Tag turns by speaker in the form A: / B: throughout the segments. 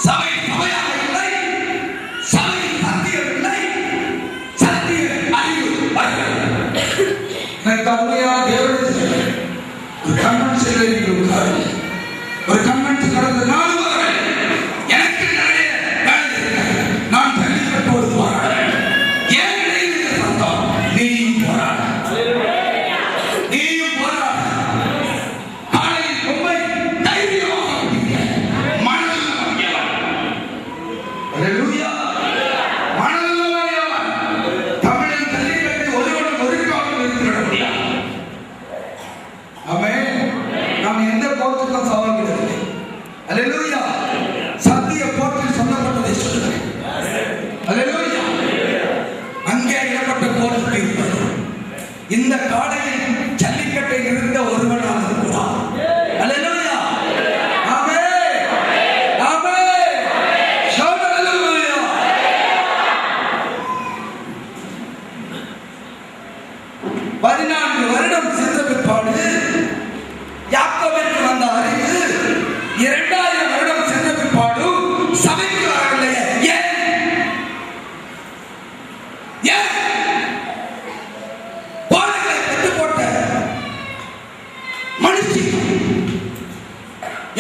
A: சபை சபையாக இல்லை, சபை சத்தியம் இல்லை, சத்திய அறிவு ஒரு கன்வென்ஷன் ஒரு கன்வென்ஷன் நடந்த 4 வாரங்கள் எனக்கு நிறைய நான் ஜல்லிக்கட்டோடு போராடுறேன். ஏன் இடையில சத்தம்? நீயும் போராட, நீயும் போராட. காலையில் பொம்மை தைரியமாக மனதில் வாங்கியவன். அல்லேலூயா. மனதில் வாங்கியவன். தமிழின் ஜல்லிக்கட்டை ஒருவனும் ஒரு காலம் நிறுத்திவிட முடியாது. ஆமென். நாம் எந்த கோர்ட்டுக்கும் சவால் கிடையாது. அல்லேலூயா. சத்திய கோர்ட்டில் சொல்லப்பட்டதை சொல்லுகிறேன். அல்லேலூயா. அங்கே இடப்பட்ட கோர்ட்டு இருப்பது இந்த காலையில் ஜல்லிக்கட்டை நிறுத்த ஒருவனாக கூடாது. அல்லேலூயா. ஆமென். ஆமென். அல்லேலூயா. பதினான்கு வருடம் சென்ற பிற்பாடு யாக்கோபிற்கு வந்த அறிவு 2000 வருடம் சென்ற பிற்பாடு சபைக்கு வரவில்லையே. ஏன்? பாறைகளை கட்டு போட்ட மனுஷி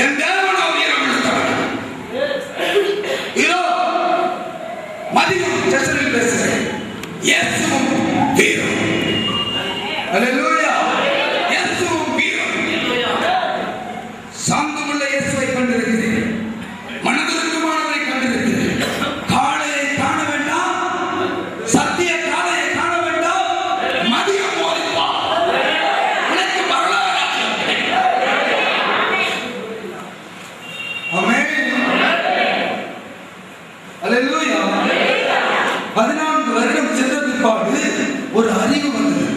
A: என் தேவனோ வீரம் எடுத்தவன். இதோ மதியம் செசரில் பேசுகிறேன். இயேசுவும் வீரம். அல்லேலூயா. இயேசுவும் வீரம். சாந்தமுள்ள இயேசுவை கண்டிருக்கிறேன். மனதுருக்கமானவரை கண்டிருக்கிறேன். காளையை காண வேண்டாம், சத்திய காளையை காண வேண்டாம், மதியம் போதிப்பா உனக்கு வரலாறு. ஆமென். அல்லேலூயா. 14 வருடம் சென்ற பிற்பாடு ஒரு அறிவு வந்தது.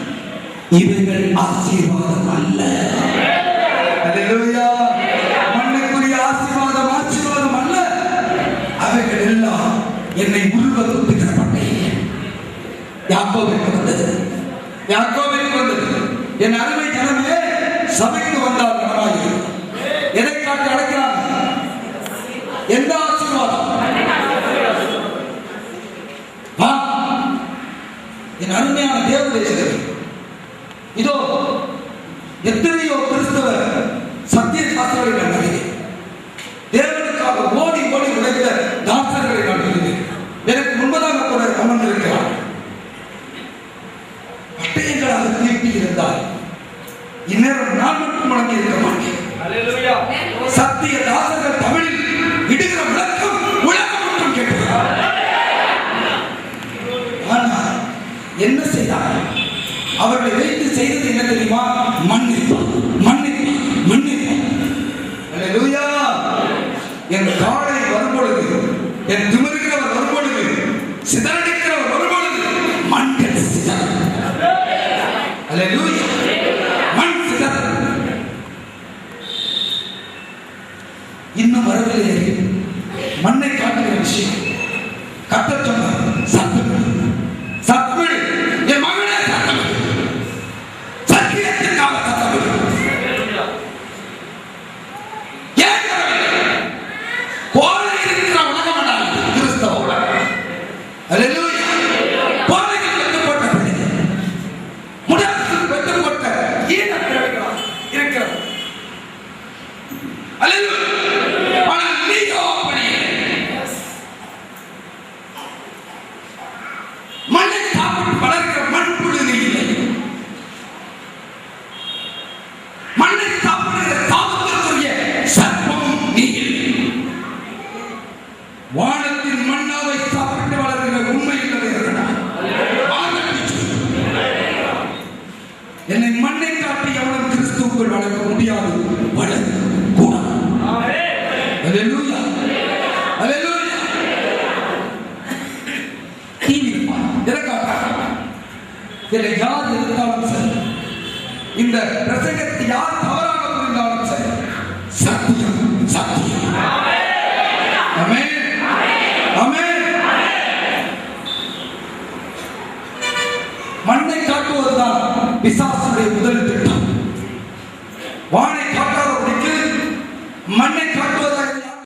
A: இவைகள் ஆசீர்வாதம் அல்ல. அல்லேலூயா. மண்ணுக்குரிய ஆசீர்வாதம் ஆசீர்வாதம் அல்ல. அவைகள் எல்லாம் என்னை உருவத்துக்கு தரப்பட்டேன். யாக்கோபிற்கு வந்தது. யாக்கோபிற்கு வந்தது. என் அருமை ஜனமே, சபைக்கு வந்தால் நலமாய். எதை காட்டி அழைக்கிறாங்க? எந்த ஆசீர்வாதம்? என் அருமையான தேவதேசமே, இதோ எத்தனையோ கிறிஸ்தவர் சத்திய சாஸ்திரங்களை நான் அறிவேன். தேவனுக்காக ஓடி ஓடி உழைத்த தாசர்களை நான் அறிவேன். எனக்கு முன்பதாக கூட அமர்ந்திருக்கிறார். பட்டயங்களாக தீட்டி இருந்தால் இந்நேரம் நான் மட்டும் முடங்கி இருக்க மாட்டேன். அல்லேலூயா. சத்திய தாசர்கள் தமிழில் இடுகிற விளக்கம் உலகம் மட்டும் கேட்கிறார். ஆனால் என்ன செய்தார்? அவர்களை வைத்து செய்தது என்ன தெரியுமா? மன்னிப்பார், மன்னிப்பார், மன்னிப்பார். அல்லேலூயா. என் காலை வரும்பொழுது, என் திமிருகிறவர் வரும்பொழுது, சிதறடிக்கிறவர் வரும்பொழுது மண்கள் சிதற. அல்லேலூயா. மண் சிதற. இன்னும் வரவில்லை. மண்ணை காட்டுகிற விஷயம் கர்த்தர் சொன்னார். சத்தமிடு, சத்தமிடு என் மகனே, சத்தமிடு. சத்தியத்திற்காக சத்தமிடு. ஏன் போலை இருக்கிற உலகம் என்றால் கிறிஸ்தவ உலகம். அல்லேலூயா. போலைகள் பெற்று போட்ட பிள்ளைகள், முடாசுகள் பெற்று போட்ட ஈனப்பிள்ளைகள் இருக்கிறது. அல்லேலூயா. ஆனால் நீயோ அப்படி மண்ணை சாப்பிட்டு வளர்க்கிற மண்புழு நீ இல்லை. மண்ணை சாப்பிடுகிற சாபத்திற்குரிய சர்ப்பம் நீ இல்லை. வானத்தின் மண்ணாவை சாப்பிட்டு வளர்க்கிற உண்மை இல்லை. என்னை மண்ணை காட்டி எவனும் கிறிஸ்துவுக்குள் வளர்க்க முடியாது, வளர்க்க கூடாது. அல்லேலூயா. அல்லேலூயா. யார் இருந்தாலும் சரி, இந்த பிரசங்கத்தை யார்